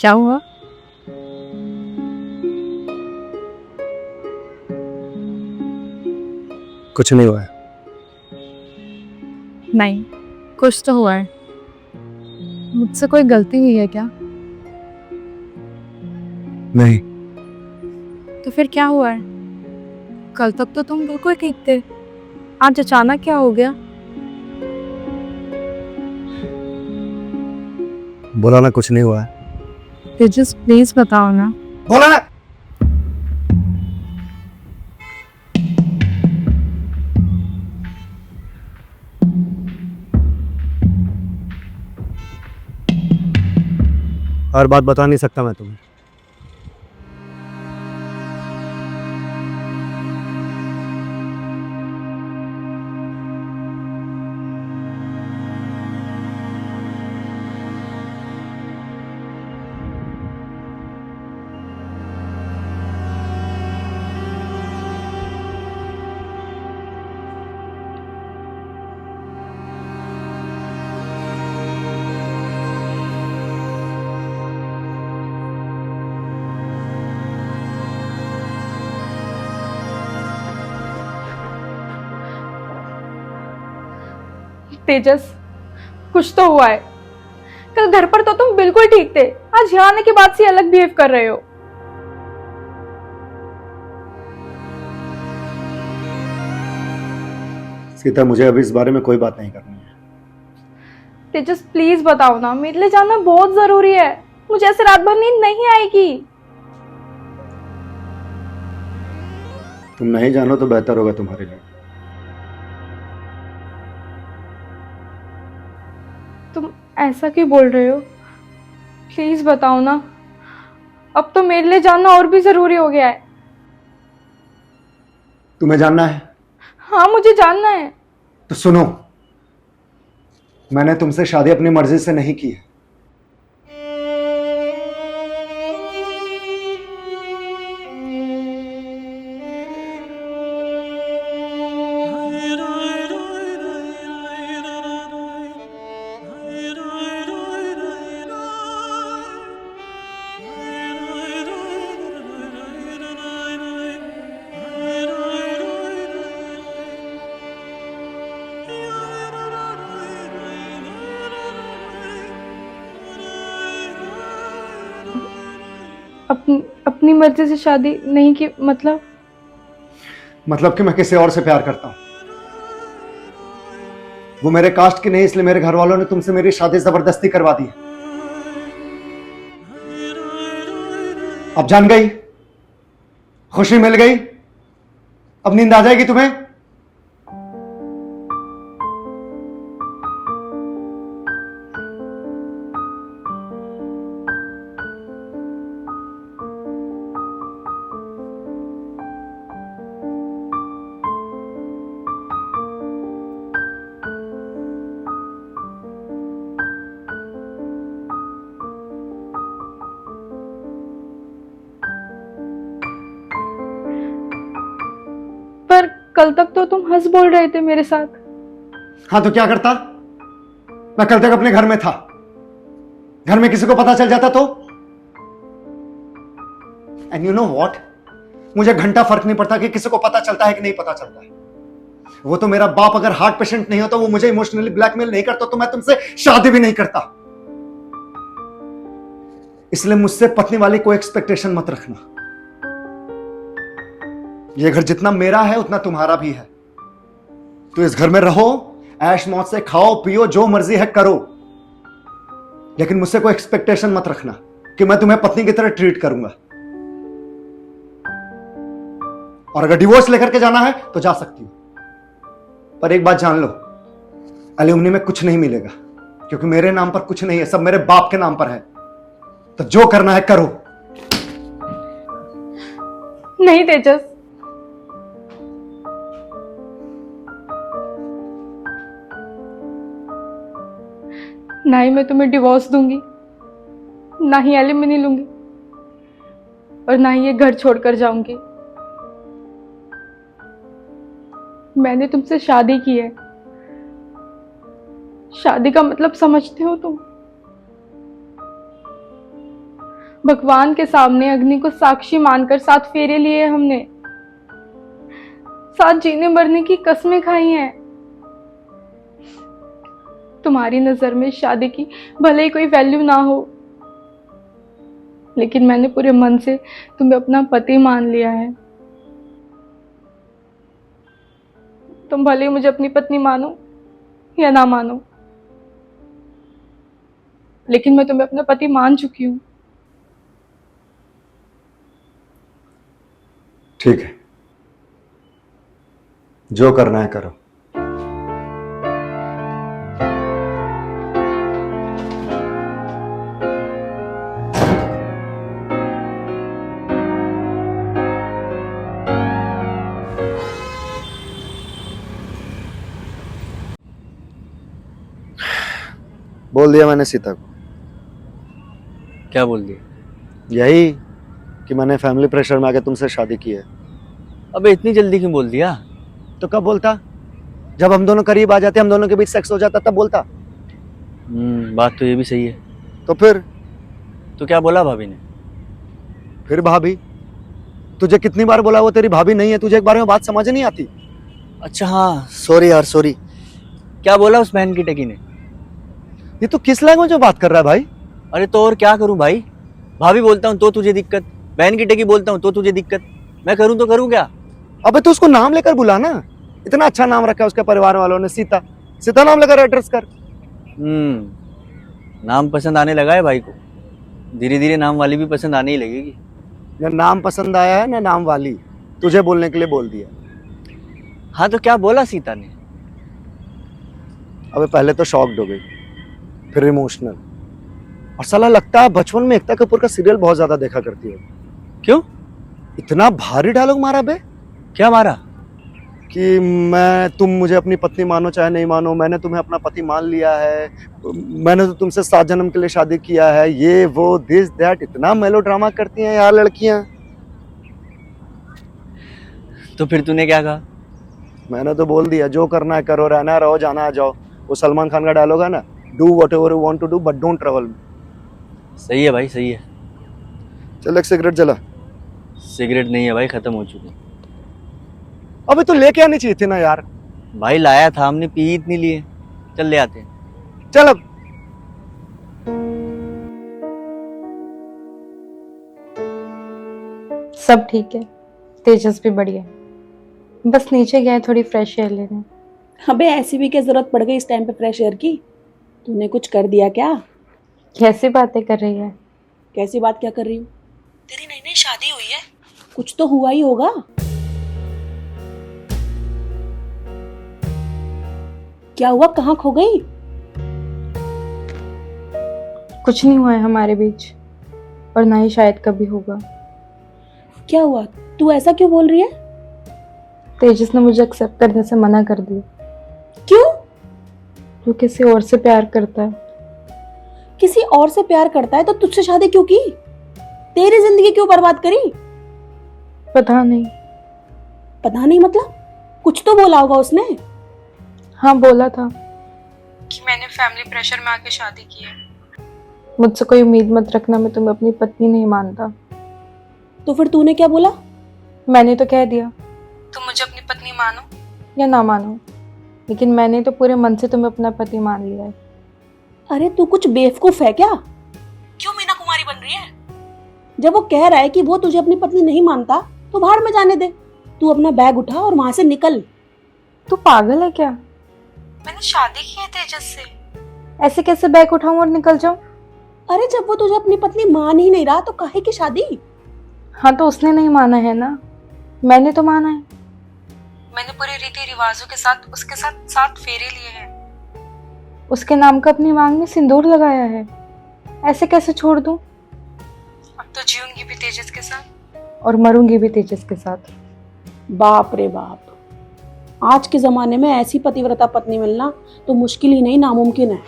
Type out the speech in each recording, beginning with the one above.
क्या हुआ? कुछ नहीं हुआ है। नहीं, कुछ तो हुआ है। मुझसे कोई गलती हुई है क्या? नहीं, तो फिर क्या हुआ है? कल तक तो तुम बिल्कुल ठीक थे, आज अचानक क्या हो गया? बोला ना कुछ नहीं हुआ है। तेजस प्लीज बताओ ना। बोला ना। हर बात बता नहीं सकता मैं तुम्हें। तेजस, कुछ तो हुआ है। कल घर पर तो तुम बिल्कुल ठीक थे, आज यहाँ आने के बाद से अलग बिहेव कर रहे हो। सीता, मुझे अभी इस बारे में कोई बात नहीं करनी है। तेजस प्लीज बताओ ना, मेरे लिए जानना बहुत जरूरी है। मुझे ऐसे रात भर नींद नहीं आएगी। तुम नहीं जानो तो बेहतर होगा तुम्हारे लिए। तुम ऐसा क्यों बोल रहे हो? प्लीज बताओ ना। अब तो मेरे लिए जानना और भी जरूरी हो गया है। तुम्हें जानना है हाँ, मुझे जानना है। तो सुनो, मैंने तुमसे शादी अपनी मर्जी से नहीं की है। अपनी मर्जी से शादी नहीं की मतलब कि मैं किसी और से प्यार करता हूं। वो मेरे कास्ट की नहीं, इसलिए मेरे घर वालों ने तुमसे मेरी शादी जबरदस्ती करवा दी। अब जान गई, खुशी मिल गई, अब नींद आ जाएगी तुम्हें। पर कल तक तो तुम हंस बोल रहे थे मेरे साथ। हाँ तो क्या करता? मैं कल तक अपने घर में था। घर में किसी को पता चल जाता तो? एंड यू नो व्हाट, मुझे घंटा फर्क नहीं पड़ता कि किसी को पता चलता है कि नहीं पता चलता है। वो तो मेरा बाप अगर हार्ट पेशेंट नहीं होता, वो मुझे इमोशनली ब्लैकमेल नहीं करता, तो मैं तुमसे शादी भी नहीं करता। इसलिए मुझसे पत्नी वाली कोई एक्सपेक्टेशन मत रखना। ये घर जितना मेरा है उतना तुम्हारा भी है। तो इस घर में रहो, ऐश मौज से खाओ पियो, जो मर्जी है करो, लेकिन मुझसे कोई एक्सपेक्टेशन मत रखना कि मैं तुम्हें पत्नी की तरह ट्रीट करूंगा। और अगर डिवोर्स लेकर के जाना है तो जा सकती हो, पर एक बात जान लो, एल्यूमिनी में कुछ नहीं मिलेगा, क्योंकि मेरे नाम पर कुछ नहीं है, सब मेरे बाप के नाम पर है। तो जो करना है करो। नहीं तेजस, ना ही मैं तुम्हें डिवोर्स दूंगी, ना ही एलिमनी लूंगी, और ना ही ये घर छोड़कर जाऊंगी। मैंने तुमसे शादी की है। शादी का मतलब समझते हो तुम? भगवान के सामने अग्नि को साक्षी मानकर 7 फेरे लिए हमने, 7 जीने मरने की कस्में खाई हैं। तुम्हारी नजर में शादी की भले ही कोई वैल्यू ना हो, लेकिन मैंने पूरे मन से तुम्हें अपना पति मान लिया है। तुम भले ही मुझे अपनी पत्नी मानो या ना मानो, लेकिन मैं तुम्हें अपना पति मान चुकी हूं। ठीक है, जो करना है करो। बोल दिया मैंने सीता को। क्या बोल दिया? यही कि मैंने फैमिली प्रेशर में आके तुमसे शादी की है। अबे इतनी जल्दी क्यों बोल दिया? तो कब बोलता? जब हम दोनों करीब आ जाते, हम दोनों के बीच सेक्स हो जाता, तब बोलता। बात तो ये भी सही है। तो फिर तो क्या बोला भाभी ने? फिर भाभी? तुझे कितनी बार बोला वो तेरी भाभी नहीं है, तुझे एक बार में बात समझ नहीं आती? अच्छा हाँ, सॉरी यार सॉरी। क्या बोला उस बहन की टकी ने? ये तो किस लैंग्वेज में बात कर रहा है भाई? अरे तो और क्या करूं भाई? भाभी बोलता हूँ तो तुझे दिक्कत, बहन की टकी बोलता हूँ तो तुझे दिक्कत। मैं करूँ तो करूँ क्या? अबे तो उसको नाम लेकर बुला ना, इतना अच्छा नाम रखा है उसके परिवार वालों ने, सीता। सीता नाम लेकर एड्रेस कर। नाम पसंद आने लगा है भाई को, धीरे धीरे नाम वाली भी पसंद आने ही लगेगी। न नाम पसंद आया है न नाम वाली, तुझे बोलने के लिए बोल दिया। हाँ तो क्या बोला सीता ने? अबे पहले तो शॉक्ड हो गई, फिर इमोशनल, और साला लगता है बचपन में एकता कपूर का सीरियल बहुत ज्यादा देखा करती है। क्यों? इतना भारी डायलॉग मारा बे क्या मारा? कि तुम मुझे अपनी पत्नी मानो चाहे नहीं मानो, मैंने तुम्हें अपना पति मान लिया है, मैंने तो तुमसे 7 जन्म के लिए शादी किया है, ये वो दिस दैट। इतना मेलोड्रामा करती हैं यार लड़कियां। तो फिर तूने क्या कहा? मैंने तो बोल दिया, जो करना है करो, रहना है रहो, जाना है जाओ। वो सलमान खान का डायलॉग है ना, do whatever you want to do but don't travel me. सही है भाई, सही है। चल एक सिगरेट जला। सिगरेट नहीं है भाई, खत्म हो चुकी। अबे तो लेके आनी चाहिए थी ना यार। भाई लाया था, हमने पी ही इतनी लिए। चल ले आते हैं। चल अब। सब ठीक है, तेजस भी बढ़िया, बस नीचे गए थोड़ी फ्रेश एयर लेने। अबे ऐसी भी क्या जरूरत पड़ गई इस टाइम पे फ्रेश एयर की? तूने कुछ कर दिया क्या? कैसी बातें कर रही है? कैसी बात क्या कर रही हूँ? तेरी नई नई शादी हुई है, कुछ तो हुआ ही होगा। क्या हुआ, कहाँ खो गई? कुछ नहीं हुआ है हमारे बीच, और ना ही शायद कभी होगा। क्या हुआ? तू ऐसा क्यों बोल रही है? तेजस ने मुझे एक्सेप्ट करने से मना कर दिया। क्यों? वो किसी और से प्यार करता है। किसी और से प्यार करता है तो तुझसे शादी क्यों की? तेरी जिंदगी क्यों बर्बाद करी? पता नहीं। पता नहीं मतलब? कुछ तो बोला होगा उसने। हाँ बोला था कि मैंने फैमिली प्रेशर में आके शादी की है, मुझसे कोई उम्मीद मत रखना, मैं तुम्हें अपनी पत्नी नहीं मानता। तो फिर तूने क्या बोला? मैंने तो कह दिया, तुम मुझे अपनी पत्नी मानो या ना मानो, लेकिन मैंने तो पूरे मन से तुम्हें अपना पति मान लिया है। अरे तू कुछ बेवकूफ है क्या? क्यों मीना कुमारी बन रही है? जब वो कह रहा है कि वो तुझे अपनी पत्नी नहीं मानता तो बाहर में जाने दे। तू अपना बैग उठा और वहां से निकल। तू पागल है क्या? मैंने शादी की है तेजस से, ऐसे कैसे बैग उठाऊं और निकल जाऊं? अरे जब वो तुझे अपनी पत्नी मान ही नहीं रहा तो काहे की शादी? हाँ तो उसने नहीं माना है ना, मैंने तो माना है। मैंने पूरे रीति रिवाजों के साथ उसके साथ 7 फेरे लिए हैं, उसके नाम का अपनी मांग में सिंदूर लगाया है, ऐसे कैसे छोड़ दूं? अब तो जीऊंगी भी तेजस के साथ और मरूंगी भी तेजस के साथ। बाप रे बाप, आज के जमाने में ऐसी पतिव्रता पत्नी मिलना तो मुश्किल ही नहीं नामुमकिन है।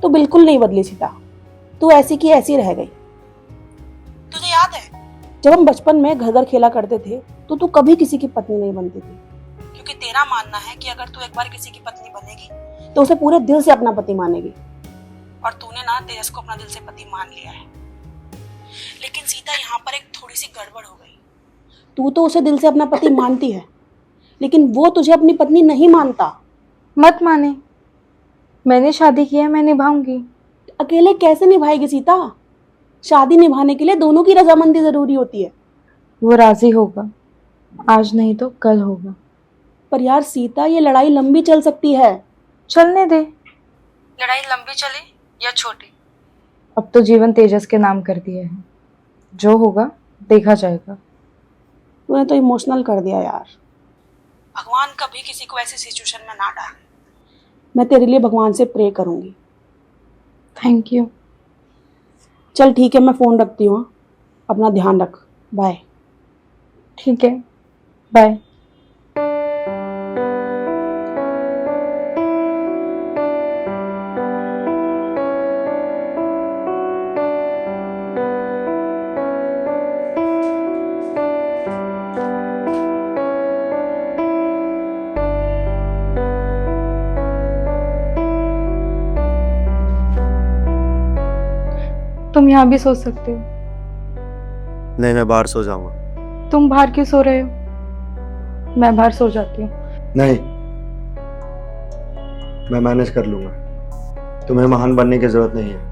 तो बिल्कुल नहीं बदली सीता, तू ऐसी की ऐसी रह गई। तुझे याद है जब हम बचपन में घर घर खेला करते थे तो तू कभी किसी की पत्नी नहीं बनती थी, क्योंकि तेरा मानना है कि अगर तू एक बार किसी की पत्नी बनेगी तो उसे पूरे दिल से अपना पति मानेगी। और तूने ना तेजस को अपना दिल से पति मान लिया है। लेकिन सीता, यहाँ पर एक थोड़ी सी गड़बड़ हो गई। तू तो उसे दिल से अपना पति मानती है, लेकिन वो तुझे अपनी पत्नी नहीं मानता। मत माने, मैंने शादी की है, मैं निभाऊंगी। अकेले कैसे निभाएगी सीता? शादी निभाने के लिए दोनों की रजामंदी जरूरी होती है। वो राजी होगा, आज नहीं तो कल होगा। पर यार सीता, ये लड़ाई लंबी चल सकती है। चलने दे, लड़ाई लंबी चले या छोटी, अब तो जीवन तेजस के नाम कर दिया है, जो होगा देखा जाएगा। तूने तो इमोशनल कर दिया यार। भगवान कभी किसी को ऐसी सिचुएशन में ना डाले। मैं तेरे लिए भगवान से प्रे करूंगी। Thank you. चल ठीक है, मैं फोन रखती हूँ। अपना ध्यान रख। बाय। ठीक है, बाय। तुम यहाँ भी सो सकते हो। नहीं, मैं बाहर सो जाऊंगा। तुम बाहर क्यों सो रहे हो? मैं बाहर सो जाती हूँ। नहीं, मैं मैनेज कर लूंगा। तुम्हें महान बनने की जरूरत नहीं है।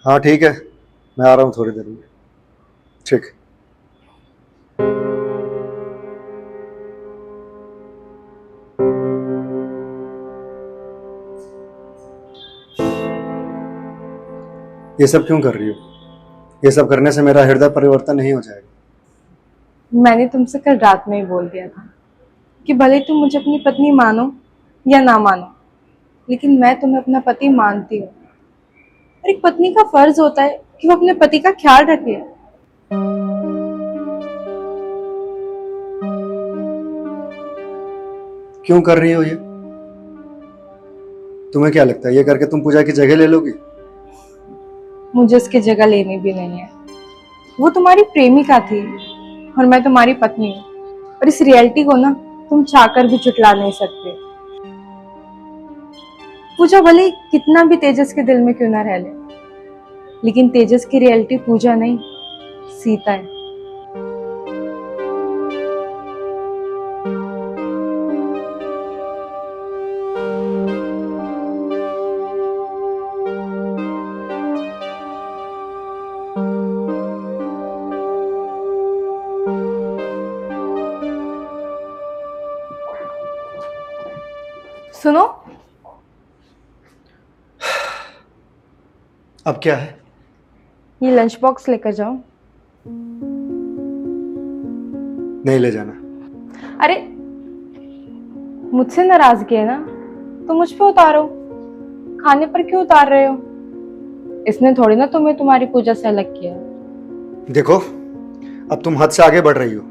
हाँ ठीक है, मैं आ रहा हूँ थोड़ी देर में। ठीक। ये सब क्यों कर रही हो? ये सब करने से मेरा हृदय परिवर्तन नहीं हो जाएगा। मैंने तुमसे कल रात में ही बोल दिया था कि भले तुम मुझे अपनी पत्नी मानो या ना मानो, लेकिन मैं तुम्हें अपना पति मानती हूँ। और एक पत्नी का फर्ज होता है कि वो अपने पति का ख्याल रखे। क्यों कर रही हो ये? तुम्हें क्या लगता है ये करके तुम पूजा की जगह ले लोगी? मुझे उसकी जगह लेनी भी नहीं है। वो तुम्हारी प्रेमिका थी और मैं तुम्हारी पत्नी हूँ, और इस रियलिटी को ना तुम चाहकर भी चुटला नहीं सकते। पूजा भले कितना भी तेजस के दिल में क्यों ना रह ले, लेकिन तेजस की रियलिटी पूजा नहीं, सीता है। सुनो, अब क्या है? ये लंच बॉक्स लेकर जाओ। नहीं ले जाना। अरे मुझसे नाराजगी है ना, तो मुझ पे उतारो। खाने पर क्यों उतार रहे हो? इसने थोड़ी ना तुम्हें तुम्हारी पूजा से अलग किया। देखो, अब तुम हद से आगे बढ़ रही हो।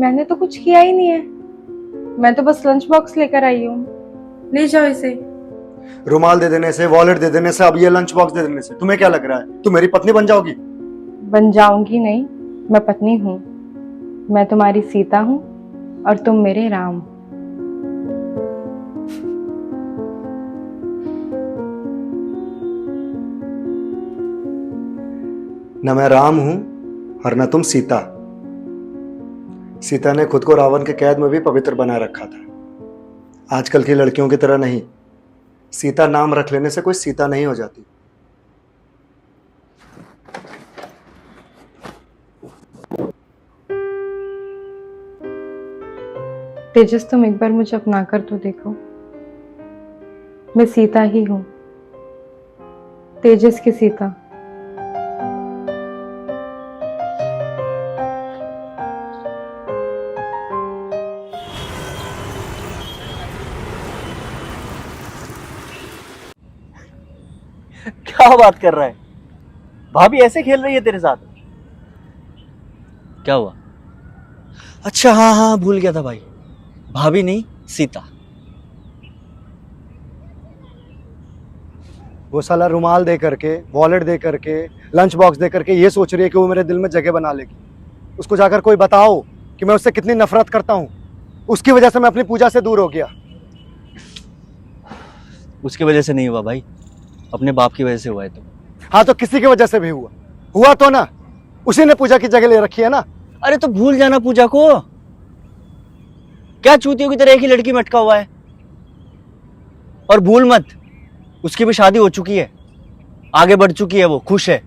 मैंने तो कुछ किया ही नहीं है, मैं तो बस लंच बॉक्स लेकर आई हूँ। ले जाओ इसे। रुमाल दे देने से, वॉलेट दे देने से, अब ये लंच बॉक्स दे देने से तुम्हें क्या लग रहा है? तुम मेरी पत्नी बन जाओगी? बन जाऊंगी नहीं, मैं पत्नी हूँ। मैं तुम्हारी सीता हूँ और तुम मेरे राम। न मैं राम हूं और न तुम सीता। सीता ने खुद को रावण के कैद में भी पवित्र बनाए रखा था। आजकल की लड़कियों की तरह नहीं। सीता नाम रख लेने से कोई सीता नहीं हो जाती। तेजस, तुम एक बार मुझे अपना कर तो देखो। मैं सीता ही हूँ, तेजस की सीता। क्या बात कर रहा है? भाभी ऐसे खेल रही है तेरे साथ? क्या हुआ? अच्छा हाँ हाँ भूल गया था भाई, भाभी नहीं सीता। वो साला रुमाल दे करके, वॉलेट दे करके, लंच बॉक्स दे करके ये सोच रही है कि वो मेरे दिल में जगह बना लेगी। उसको जाकर कोई बताओ कि मैं उससे कितनी नफरत करता हूँ। उसकी वजह से मैं अपनी पूजा से दूर हो गया। उसकी वजह से नहीं हुआ भाई, अपने बाप की वजह से हुआ है। तो हाँ तो किसी की वजह से भी हुआ तो ना, उसी ने पूजा की जगह ले रखी है ना। अरे तो भूल जाना पूजा को, क्या चूतियों की तरह एक ही लड़की में अटका हुआ है। और भूल मत, उसकी भी शादी हो चुकी है, आगे बढ़ चुकी है, वो खुश है।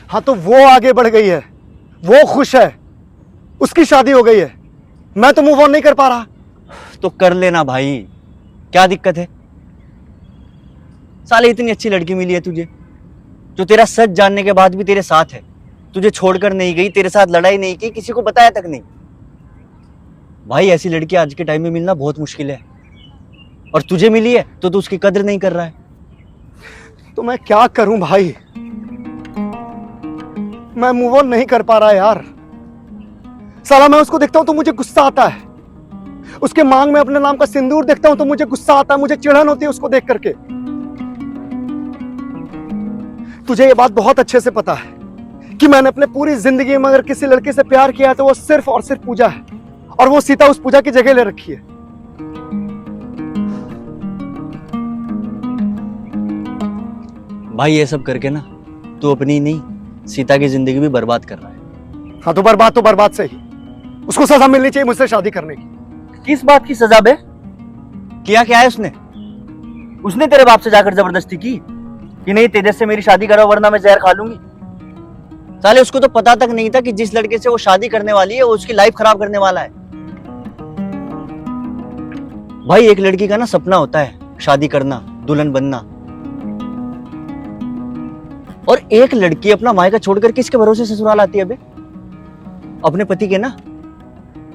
हाँ तो वो आगे बढ़ गई है, वो खुश है, उसकी शादी हो गई है, मैं तो मूव ऑन नहीं कर पा रहा। तो कर लेना भाई, क्या दिक्कत है। साले इतनी अच्छी लड़की मिली है तुझे, जो तेरा सच जानने के बाद भी तेरे साथ है, तुझे छोड़कर नहीं गई, तेरे साथ लड़ाई नहीं की, किसी को बताया तक नहीं। भाई ऐसी लड़की आज के टाइम में मिलना बहुत मुश्किल है, और तुझे मिली है तो तू उसकी कदर नहीं कर रहा है। तो मैं क्या करूं भाई, मैं मूव ऑन नहीं कर पा रहा यार। साला मैं उसको देखता हूं तो मुझे गुस्सा आता है, उसके मांग में अपने नाम का सिंदूर देखता हूं तो मुझे गुस्सा आता है, मुझे चिढ़न होती है उसको देख करके। तुझे ये बात बहुत अच्छे से पता है कि मैंने अपने पूरी जिंदगी में अगर किसी लड़के से प्यार किया है तो वो सिर्फ और सिर्फ पूजा है, और वो सीता उस पूजा की जगह ले रखी है। भाई ये सब करके ना तू अपनी नहीं सीता की जिंदगी भी बर्बाद कर रहा है। हाँ तो बर्बाद सही, उसको सजा मिलनी चाहिए मुझसे शादी करने की। किस बात की सजा बे? किया क्या है उसने तेरे बाप से जाकर जबरदस्ती की कि नहीं तेजस से मेरी शादी करो वरना मैं जहर खा लूंगी। साले उसको तो पता तक नहीं था कि जिस लड़के से वो शादी करने वाली है वो उसकी लाइफ खराब करने वाला है। भाई एक लड़की का ना सपना होता है शादी करना, दुल्हन बनना, और एक लड़की अपना मायका छोड़कर किसके भरोसे ससुराल आती है बे? अपने पति के ना,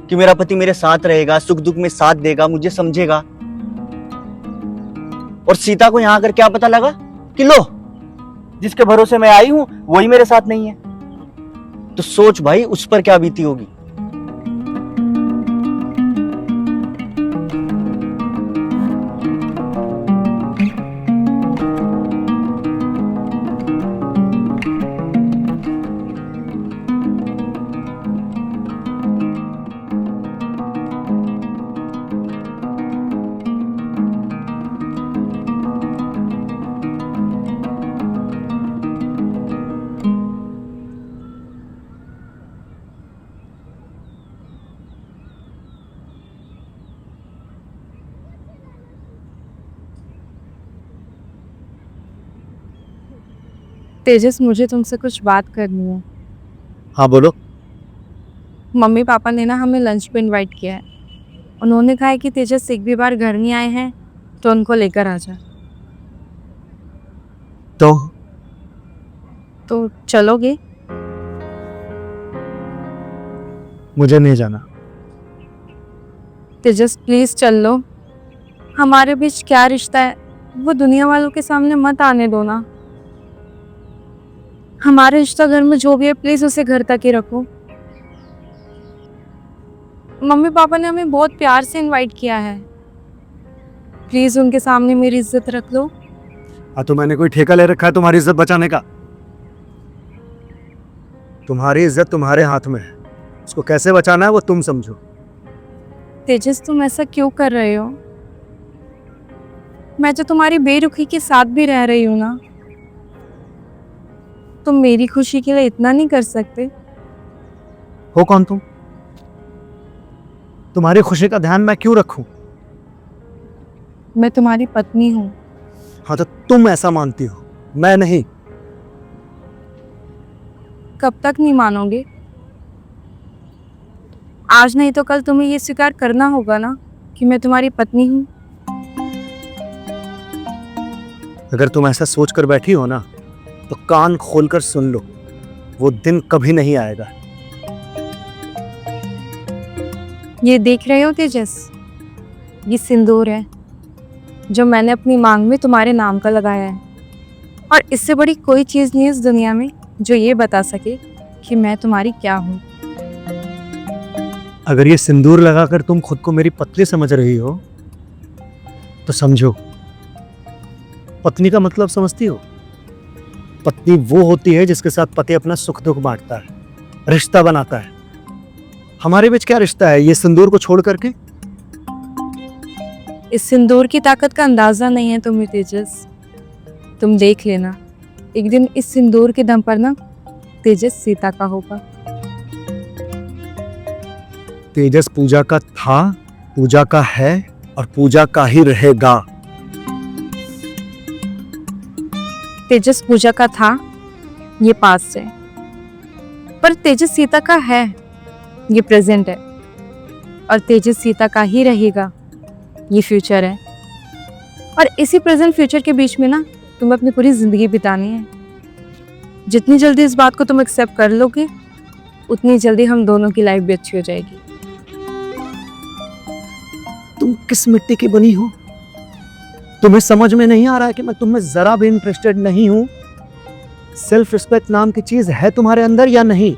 कि मेरा पति मेरे साथ रहेगा, सुख दुख में साथ देगा, मुझे समझेगा। और सीता को यहां आकर क्या पता लगा कि लो जिसके भरोसे मैं आई हूं वही मेरे साथ नहीं है। तो सोच भाई उस पर क्या बीती होगी। तेजस, मुझे तुमसे कुछ बात करनी है। हाँ बोलो। मम्मी पापा ने ना हमें लंच पे इनवाइट किया है। उन्होंने कहा है कि तेजस एक भी बार घर नहीं आए हैं तो उनको लेकर आ जा। तो चलोगे? मुझे नहीं जाना। तेजस प्लीज चल लो, हमारे बीच क्या रिश्ता है वो दुनिया वालों के सामने मत आने दो ना। हमारे रिश्ता घर में जो भी है प्लीज उसे घर तक ही रखो। मम्मी पापा ने हमें बहुत प्यार से इनवाइट किया है, प्लीज उनके सामने मेरी इज्जत रख लो। हाँ तो मैंने कोई ठेका ले रखा है तुम्हारी इज्जत बचाने का? तुम्हारी इज्जत तुम्हारे हाथ में है, उसको कैसे बचाना है वो तुम समझो। तेजस तुम ऐसा क्यों कर रहे हो? मैं तो तुम्हारी बेरुखी के साथ भी रह रही हूँ ना। तुम मेरी खुशी के लिए इतना नहीं कर सकते? हो कौन तुम? तुम्हारी खुशी का ध्यान मैं क्यों रखूं? मैं तुम्हारी पत्नी हूँ। हाँ तो तुम ऐसा मानती हो, मैं नहीं। कब तक नहीं मानोगे? आज नहीं तो कल तुम्हें ये स्वीकार करना होगा ना कि मैं तुम्हारी पत्नी हूँ। अगर तुम ऐसा सोच कर बैठी हो ना तो कान खोलकर सुन लो, वो दिन कभी नहीं आएगा। ये देख रहे हो तेजस, ये सिंदूर है जो मैंने अपनी मांग में तुम्हारे नाम का लगाया है, और इससे बड़ी कोई चीज़ नहीं है इस दुनिया में जो ये बता सके कि मैं तुम्हारी क्या हूँ। अगर ये सिंदूर लगाकर तुम खुद को मेरी पत्नी समझ रही हो तो समझो, पत्नी का मतलब समझती हो? पत्नी वो होती है जिसके साथ पति अपना सुख दुख बांटता है, रिश्ता बनाता है। हमारे बीच क्या रिश्ता है ये सिंदूर को छोड़ करके? इस सिंदूर की ताकत का अंदाजा नहीं है तुम्हें तेजस। तुम देख लेना, एक दिन इस सिंदूर के दम पर ना तेजस सीता का होगा। तेजस पूजा का था, पूजा का है और पूजा का ही रहेगा। तेजस पूजा का था, ये पास्ट है, पर तेजस सीता का है, ये प्रेजेंट है, और तेजस सीता का ही रहेगा, ये फ्यूचर है। और इसी प्रेजेंट फ्यूचर के बीच में ना तुम्हें अपनी पूरी जिंदगी बितानी है। जितनी जल्दी इस बात को तुम एक्सेप्ट कर लोगे, उतनी जल्दी हम दोनों की लाइफ भी अच्छी हो जाएगी। तुम किस मिट्टी की बनी हो? तुम्हें समझ में नहीं आ रहा है कि मैं तुम्हें जरा भी इंटरेस्टेड नहीं हूं? सेल्फ रिस्पेक्ट नाम की चीज है तुम्हारे अंदर या नहीं?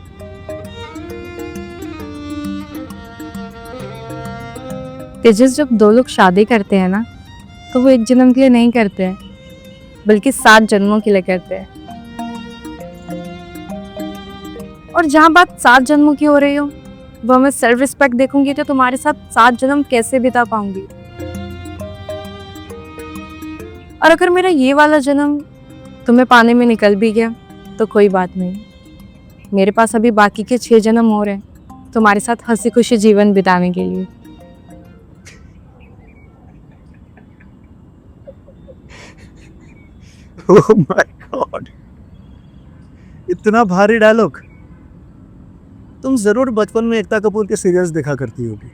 तेजस, जब दो लोग शादी करते हैं ना, तो वो एक जन्म के लिए नहीं करते हैं, बल्कि 7 जन्मों के लिए करते हैं। और जहां बात 7 जन्मों की हो रही हो, वो मैं सेल्फ रिस्पेक्ट देखूंगी तो तुम्हारे साथ 7 जन्म कैसे बिता पाऊंगी। और अगर मेरा ये वाला जन्म तुम्हें पाने में निकल भी गया तो कोई बात नहीं, मेरे पास अभी बाकी के 6 जन्म और हैं तुम्हारे साथ हंसी खुशी जीवन बिताने के लिए। ओह माय गॉड, इतना भारी डायलॉग। तुम जरूर बचपन में एकता कपूर के सीरियल्स देखा करती होगी,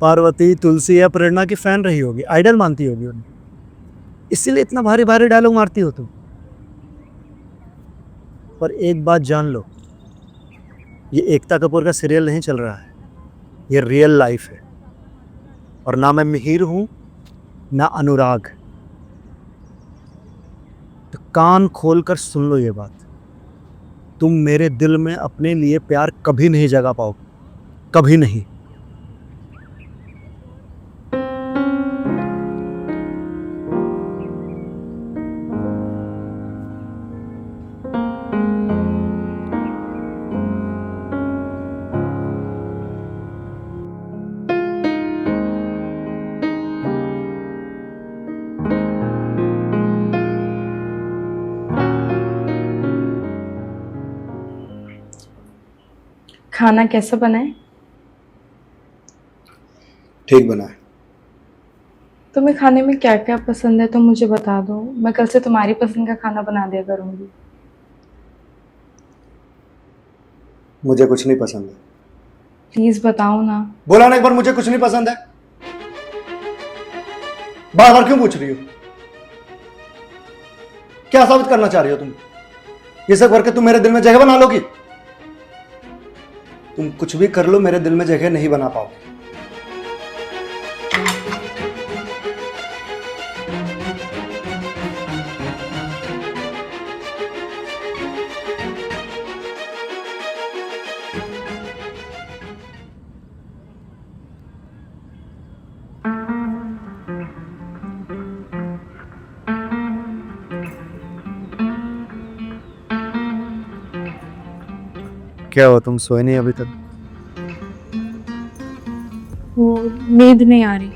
पार्वती, तुलसी या प्रेरणा की फैन रही होगी, आइडल मानती होगी उन्हें, इसीलिए इतना भारी भारी डायलॉग मारती हो तुम। पर एक बात जान लो, ये एकता कपूर का सीरियल नहीं चल रहा है, ये रियल लाइफ है। और ना मैं मिहिर हूं ना अनुराग। तो कान खोलकर सुन लो ये बात, तुम मेरे दिल में अपने लिए प्यार कभी नहीं जगा पाओगे, कभी नहीं। खाना कैसा बना है? ठीक बना है। तुम्हें खाने में क्या क्या पसंद है तो मुझे बता दो, मैं कल से तुम्हारी पसंद का खाना बना दिया करूंगी। मुझे कुछ नहीं पसंद है। प्लीज बताओ ना। बोला ना एक बार मुझे कुछ नहीं पसंद है, बार बार क्यों पूछ रही हो? क्या साबित करना चाह रही हो तुम? ये सब करके तुम मेरे दिल में जगह बना लोगी? तुम कुछ भी कर लो, मेरे दिल में जगह नहीं बना पाओगे। क्या हुआ, तुम सोए नहीं अभी तक? वो नींद नहीं आ रही।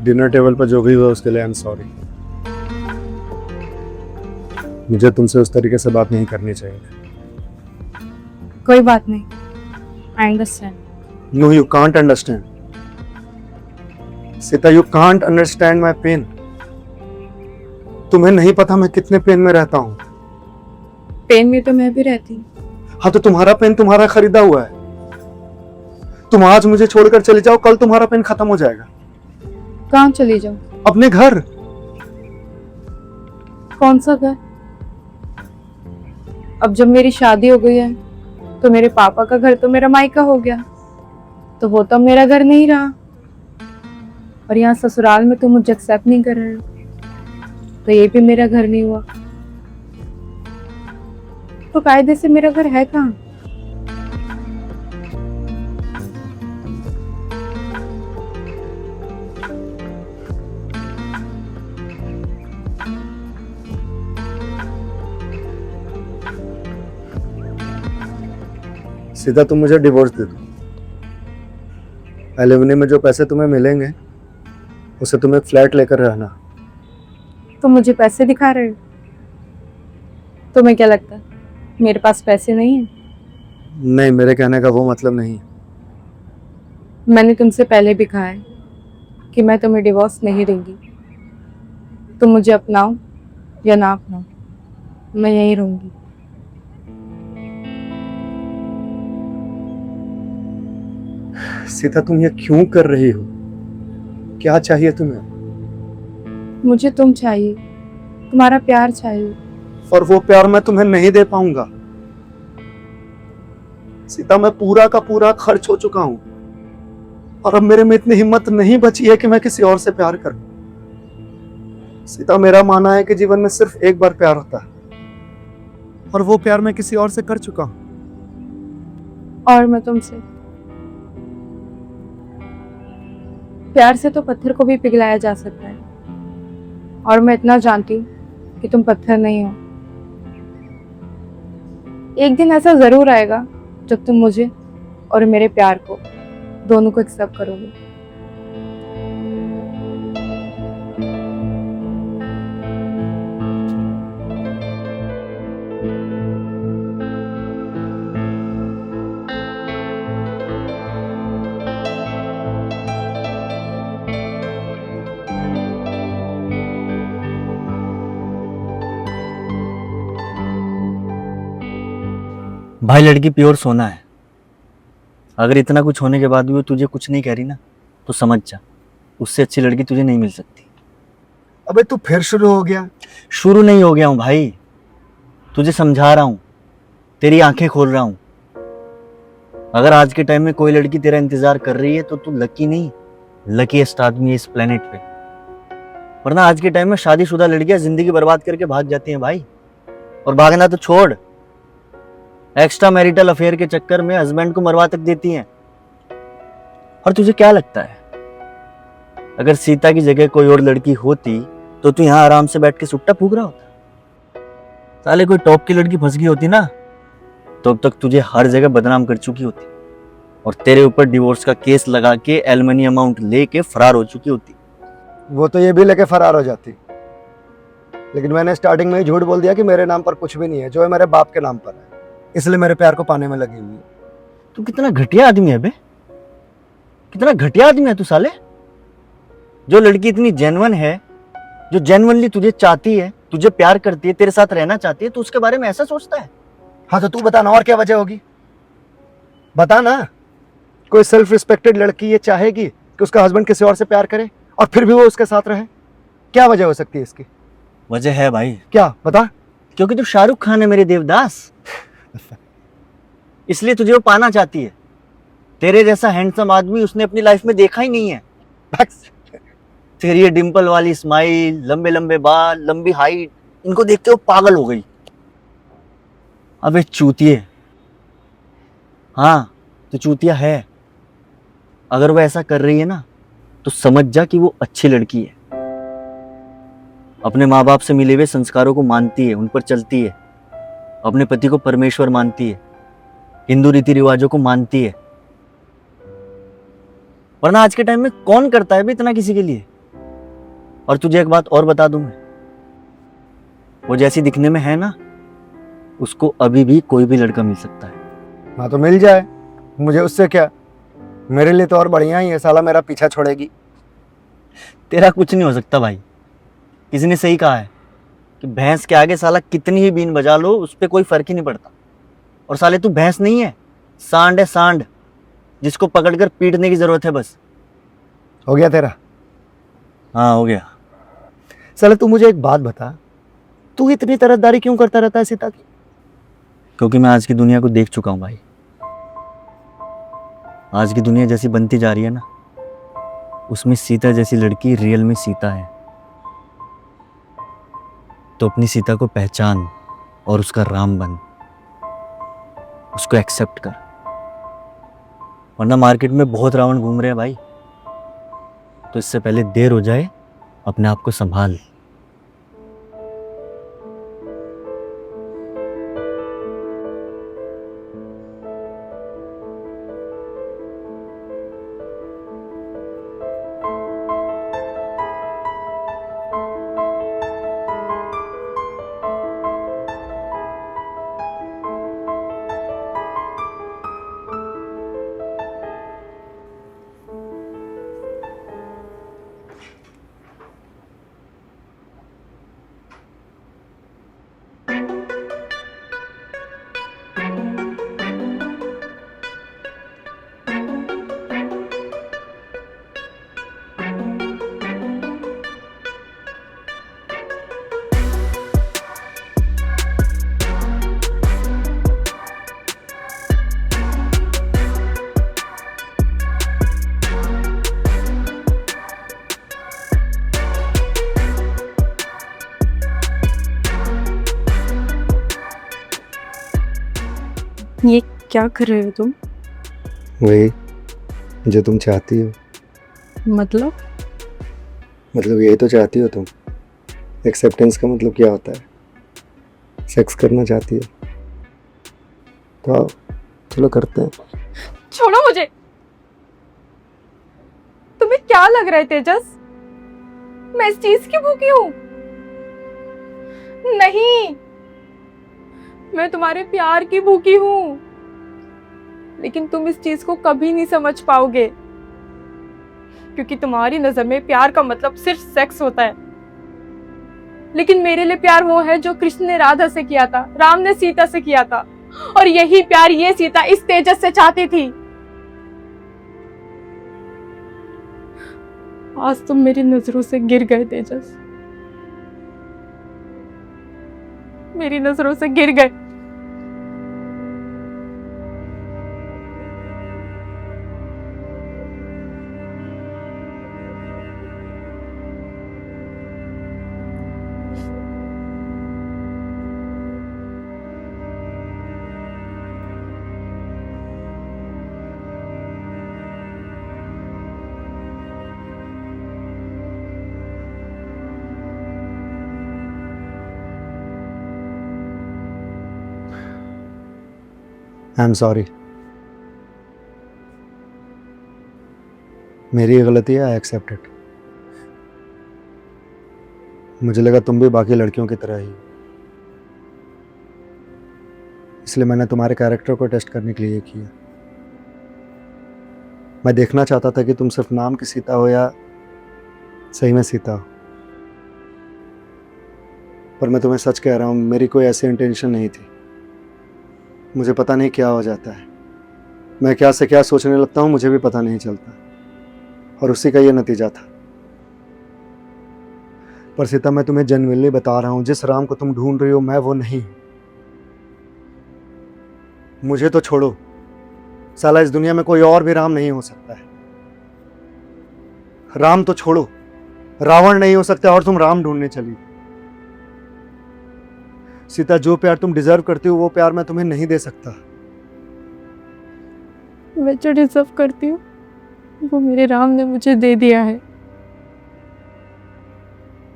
डिनर टेबल पर जो भी हुआ उसके लिए आई एम सॉरी। मुझे तुमसे उस तरीके से बात नहीं करनी चाहिए। कोई बात नहीं, I understand. No, you can't understand Sita, you can't understand my pain. तुम्हें नहीं पता मैं कितने पेन में रहता हूं। पेन में तो मैं भी रहती हूँ। हाँ, तो तुम्हारा पेन तुम्हारा खरीदा हुआ है। तुम आज मुझे छोड़कर चले जाओ, कल तुम्हारा पेन खत्म हो जाएगा। कहाँ चली जाऊँ? अपने घर। कौन सा घर? अब जब मेरी शादी हो गई है तो मेरे पापा का घर तो मेरा मायका हो गया, तो वो तो मेरा घर नहीं रहा। और यहाँ ससुराल में तुम मुझे एक्सेप्ट नहीं कर रहे हो। तो ये भी मेरा घर नहीं हुआ। तो कायदे से मेरा घर है कहाँ? सीधा तुम मुझे डिवोर्स दे दो। एलिमनी में जो पैसे तुम्हें मिलेंगे उसे तुम एक फ्लैट लेकर रहना। तो मुझे पैसे दिखा रहे हो? तुम्हें क्या लगता है मेरे पास पैसे नहीं है? नहीं, मेरे कहने का वो मतलब नहीं। मैंने तुमसे पहले भी कहा है कि मैं तुम्हें डिवोर्स नहीं दूंगी। तुम मुझे अपनाओ या ना अपनाओ, मैं यहीं रहूंगी। सीता, तुम ये क्यों कर रही हो? क्या चाहिए तुम्हें? मुझे तुम चाहिए, तुम्हारा प्यार चाहिए। और वो प्यार मैं तुम्हें नहीं दे पाऊंगा। सीता, मैं पूरा का पूरा खर्च हो चुका हूं और अब मेरे में इतनी हिम्मत नहीं बची है कि मैं किसी और से प्यार करूं। सीता, मेरा मानना है कि जीवन में सिर्फ एक बार प्यार होता है और वो प्यार मैं किसी और से कर चुका हूं। और मैं तुमसे प्यार से तो पत्थर को भी पिघलाया जा सकता है, और मैं इतना जानती हूँ कि तुम पत्थर नहीं हो। एक दिन ऐसा जरूर आएगा जब तुम मुझे और मेरे प्यार को दोनों को एक्सेप्ट करोगे। भाई लड़की प्योर सोना है। अगर इतना कुछ होने के बाद भी वो तुझे कुछ नहीं कह रही ना, तो समझ जा उससे अच्छी लड़की तुझे नहीं मिल सकती। अबे तू फिर शुरू हो गया? शुरू नहीं हो गया हूँ भाई, तुझे समझा रहा हूँ, तेरी आंखें खोल रहा हूँ। अगर आज के टाइम में कोई लड़की तेरा इंतजार कर रही है तो तू लकी नहीं, लकीएस्ट आदमी है इस प्लेनेट पे। वरना आज के टाइम में शादीशुदा लड़कियां जिंदगी बर्बाद करके भाग जाती हैं भाई। और भागना तो छोड़, एक्स्ट्रा मैरिटल अफेयर के चक्कर में हस्बैंड को मरवा तक देती हैं। और तुझे क्या लगता है अगर सीता की जगह कोई और लड़की होती तो तू यहाँ आराम से बैठ के सुट्टा फूक रहा होता? साले कोई टॉप की लड़की फंस गई होती ना, तो अब तक तुझे हर जगह बदनाम कर चुकी होती और तेरे ऊपर डिवोर्स का केस लगा के एलमनी अमाउंट लेके फरार हो चुकी होती। वो तो ये भी लेके फरार हो जाती, लेकिन मैंने स्टार्टिंग में ही झूठ बोल दिया कि मेरे नाम पर कुछ भी नहीं है, जो है मेरे बाप के नाम पर है, इसलिए मेरे प्यार को पाने में लगी हुई है। तू कितना घटिया आदमी है बे, कितना घटिया आदमी है तू साले। जो लड़की इतनी जेन्युइन है, जो जेन्युइनली तुझे चाहती है, तुझे प्यार करती है, तेरे साथ रहना चाहती है, तो उसके बारे में ऐसा सोचता है? हाँ तो तू बता ना, और क्या वजह होगी? बता ना। कोई सेल्फ रिस्पेक्टेड लड़की ये चाहेगी कि उसका हस्बैंड किसी और से प्यार करे और फिर भी वो उसके साथ रहे? क्या वजह हो सकती है इसकी? वजह है भाई, क्या बता? क्योंकि तू शाहरुख खान है मेरे देवदास, इसलिए तुझे वो पाना चाहती है। तेरे जैसा हैंडसम आदमी उसने अपनी लाइफ में देखा ही नहीं है। तेरी ये डिंपल वाली स्माइल, लंबे लंबे बाल, लंबी हाइट, इनको देखते हो पागल हो गई। अबे चूतिए, हाँ तो चूतिया है। अगर वो ऐसा कर रही है ना तो समझ जा कि वो अच्छी लड़की है, अपने माँ बाप से मिले हुए संस्कारों को मानती है, उन पर चलती है, अपने पति को परमेश्वर मानती है, हिंदू रीति रिवाजों को मानती है। वरना आज के टाइम में कौन करता है भी इतना किसी के लिए। और तुझे एक बात और बता दूं मैं, वो जैसी दिखने में है ना, उसको अभी भी कोई भी लड़का मिल सकता है। हाँ तो मिल जाए, मुझे उससे क्या, मेरे लिए तो और बढ़िया ही है, साला मेरा पीछा छोड़ेगी। तेरा कुछ नहीं हो सकता भाई। किसी ने सही कहा है कि भैंस के आगे साला कितनी ही बीन बजा लो उस पर कोई फर्क ही नहीं पड़ता। और साले तू भैंस नहीं है, सांड है, सांड, जिसको पकड़कर पीटने की जरूरत है बस। हो गया तेरा? हाँ हो गया। साला तू मुझे एक बात बता, तू इतनी तरफदारी क्यों करता रहता है सीता की? क्योंकि मैं आज की दुनिया को देख चुका हूं भाई। आज की दुनिया जैसी बनती जा रही है ना, उसमें सीता जैसी लड़की रियल में सीता है। तो अपनी सीता को पहचान और उसका राम बन, उसको एक्सेप्ट कर, वरना मार्केट में बहुत रावण घूम रहे हैं भाई। तो इससे पहले देर हो जाए अपने आप को संभाल। ये क्या कर रहे हो तुम? वही जो तुम चाहती हो। मतलब यही तो चाहती हो तुम। एक्सेप्टेंस का मतलब क्या होता है? सेक्स करना चाहती हो तो आओ, चलो करते हैं। छोड़ो मुझे। तुम्हें क्या लग रहा है तेजस, मैं इस चीज की भूखी हूं? नहीं, मैं तुम्हारे प्यार की भूखी हूं। लेकिन तुम इस चीज को कभी नहीं समझ पाओगे, क्योंकि तुम्हारी नजर में प्यार का मतलब सिर्फ सेक्स होता है। लेकिन मेरे लिए प्यार वो है जो कृष्ण ने राधा से किया था, राम ने सीता से किया था, और यही प्यार ये सीता इस तेजस से चाहती थी। आज तुम मेरी नजरों से गिर गए तेजस, मेरी नजरों से गिर गए। आई एम सॉरी, मेरी गलती है। I accept it. मुझे लगा तुम भी बाकी लड़कियों की तरह ही, इसलिए मैंने तुम्हारे कैरेक्टर को टेस्ट करने के लिए ये किया। मैं देखना चाहता था कि तुम सिर्फ नाम की सीता हो या सही में सीता हो। पर मैं तुम्हें सच कह रहा हूँ, मेरी कोई ऐसी इंटेंशन नहीं थी। मुझे पता नहीं क्या हो जाता है, मैं क्या से क्या सोचने लगता हूँ मुझे भी पता नहीं चलता, और उसी का ये नतीजा था। पर सीता, मैं तुम्हें जेन्युइनली बता रहा हूँ, जिस राम को तुम ढूंढ रही हो मैं वो नहीं हूं। मुझे तो छोड़ो, साला इस दुनिया में कोई और भी राम नहीं हो सकता है। राम तो छोड़ो, रावण नहीं हो सकता और तुम राम ढूंढने चली। सीता, जो प्यार तुम डिजर्व करती हो वो प्यार मैं तुम्हें नहीं दे सकता। मैं जो डिजर्व करती हूँ वो मेरे राम ने मुझे दे दिया है।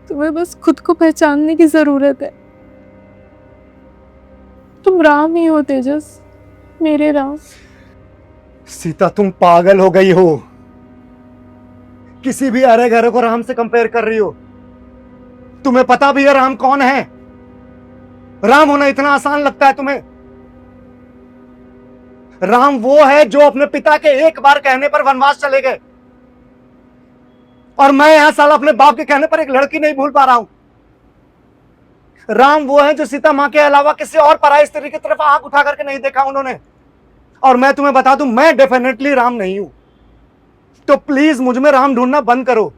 तुम्हें बस खुद को पहचानने की जरूरत है। तुम राम ही हो तेजस, मेरे राम। सीता, तुम पागल हो गई हो। किसी भी अरे गहरे को राम से कंपेयर कर रही हो। तुम्हें पता भी है राम कौन है? राम होना इतना आसान लगता है तुम्हें? राम वो है जो अपने पिता के एक बार कहने पर वनवास चले गए, और मैं यहां साला अपने बाप के कहने पर एक लड़की नहीं भूल पा रहा हूं। राम वो है जो सीता मां के अलावा किसी और पराई स्त्री की तरफ आंख उठा करके नहीं देखा उन्होंने। और मैं तुम्हें बता दूं, मैं डेफिनेटली राम नहीं हूं। तो प्लीज मुझ में राम ढूंढना बंद करो।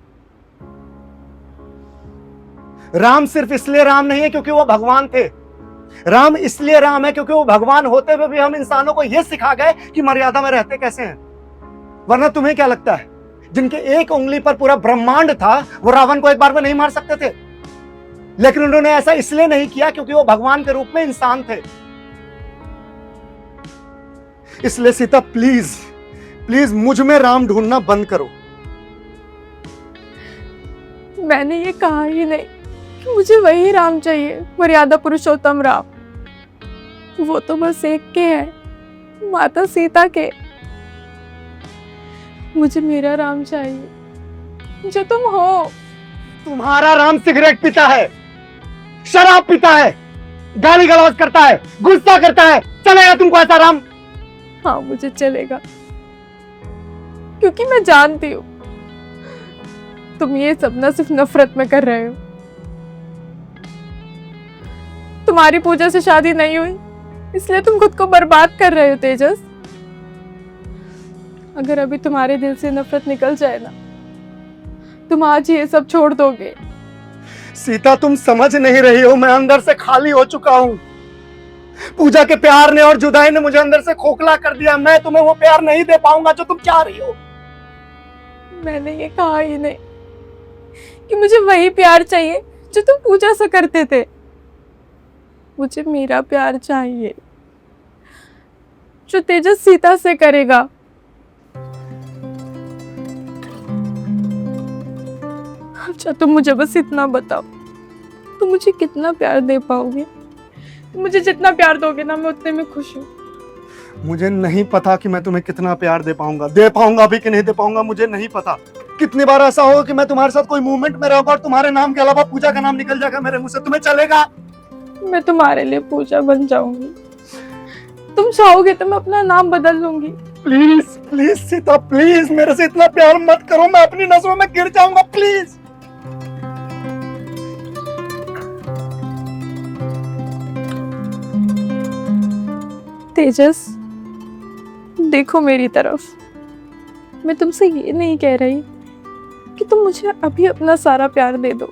राम सिर्फ इसलिए राम नहीं है क्योंकि वो भगवान थे। राम इसलिए राम है क्योंकि वो भगवान होते हुए भी हम इंसानों को यह सिखा गए कि मर्यादा में रहते कैसे हैं। वरना तुम्हें क्या लगता है, जिनके एक उंगली पर पूरा ब्रह्मांड था वो रावण को एक बार में नहीं मार सकते थे? लेकिन उन्होंने ऐसा इसलिए नहीं किया क्योंकि वो भगवान के रूप में इंसान थे। इसलिए सीता प्लीज प्लीज मुझ में राम ढूंढना बंद करो। मैंने ये कहा ही नहीं कि मुझे वही राम चाहिए, मर्यादा पुरुषोत्तम राम। वो तो बस एक के है, माता सीता के। मुझे मेरा राम चाहिए जो तुम हो। तुम्हारा राम सिगरेट पीता है, शराब पीता है, गाली गलौज करता है, गुस्सा करता है। चलेगा तुमको ऐसा राम? हाँ मुझे चलेगा, क्योंकि मैं जानती हूँ तुम ये सब ना सिर्फ नफरत में कर रहे हो। तुम्हारी पूजा से शादी नहीं हुई इसलिए तुम खुद को बर्बाद कर रहे हो तेजस। अगर अभी तुम्हारे दिल से नफरत निकल जाए ना, तुम आज ही ये सब छोड़ दोगे। सीता तुम समझ नहीं रही हो, मैं अंदर से खाली हो चुका हूं। पूजा के प्यार ने और जुदाई ने मुझे अंदर से खोखला कर दिया। मैं तुम्हें वो प्यार नहीं दे पाऊंगा जो तुम चाह रही हो। मैंने ये कहा ही नहीं कि मुझे वही प्यार चाहिए जो तुम पूजा से करते थे। मुझे मेरा प्यार चाहिए जो तेजस सीता से करेगा। अच्छा तुम मुझे बस इतना बताओ, तुम मुझे कितना प्यार दे पाओगे? मुझे जितना प्यार दोगे ना, मैं उतने में खुश हूँ। मुझे नहीं पता कि मैं तुम्हें कितना प्यार दे पाऊंगा भी कि नहीं दे पाऊंगा, मुझे नहीं पता। कितनी बार ऐसा होगा कि मैं तुम्हारे साथ कोई मूवमेंट में रहूंगा और तुम्हारे नाम के अलावा पूजा का नाम निकल जाएगा मेरे मुंह से। तुम्हें चलेगा? मैं तुम्हारे लिए पूजा बन जाऊंगी। तुम चाहोगे तो मैं अपना नाम बदल लूंगी। प्लीज प्लीज सीता प्लीज मेरे से इतना प्यार मत करो, मैं अपनी नजरों में गिर जाऊंगा। प्लीज। तेजस देखो मेरी तरफ, मैं तुमसे ये नहीं कह रही कि तुम मुझे अभी अपना सारा प्यार दे दो।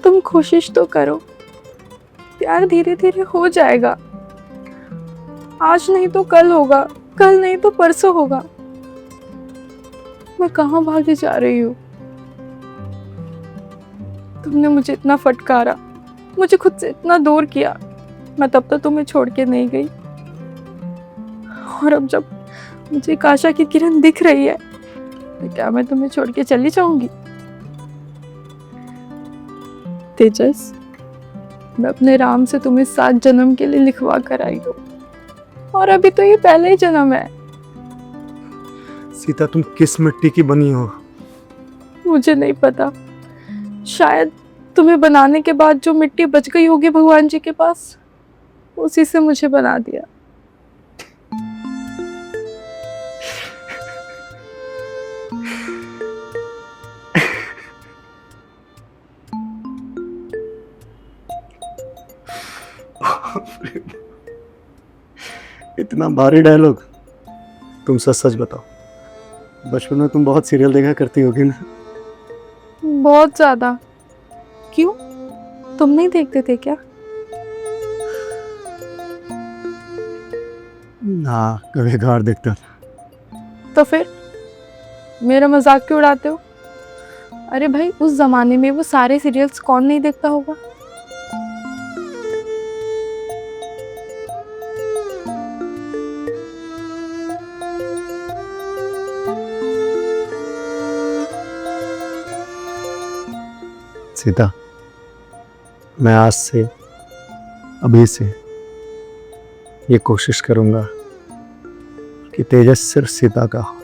तुम कोशिश तो करो, प्यार धीरे धीरे हो जाएगा। आज नहीं तो कल होगा, कल नहीं तो परसों होगा। मैं कहाँ भागे जा रही हूँ? तुमने मुझे इतना फटकारा, मुझे खुद से इतना दूर किया, मैं तब तो तुम्हें छोड़ के नहीं गई। और अब जब मुझे एक आशा की किरण दिख रही है तो क्या मैं तुम्हें छोड़ के चली जाऊंगी? तेजस, मैं अपने राम से तुम्हें 7 जन्म के लिए लिखवा कर आई हूँ, और अभी तो ये पहला ही जन्म है। सीता तुम किस मिट्टी की बनी हो? मुझे नहीं पता, शायद तुम्हें बनाने के बाद जो मिट्टी बच गई होगी भगवान जी के पास, उसी से मुझे बना दिया। इतना भारी डायलॉग। तुम सच सच बताओ, बचपन में तुम बहुत सीरियल देखा करती होगी ना? बहुत ज्यादा। क्यों, तुम नहीं देखते थे क्या? ना, कभी कभार देखता था। तो फिर मेरा मजाक क्यों उड़ाते हो? अरे भाई, उस जमाने में वो सारे सीरियल्स कौन नहीं देखता होगा? सीता, मैं आज से, अभी से ये कोशिश करूंगा कि तेजस सिर्फ सीता का हो।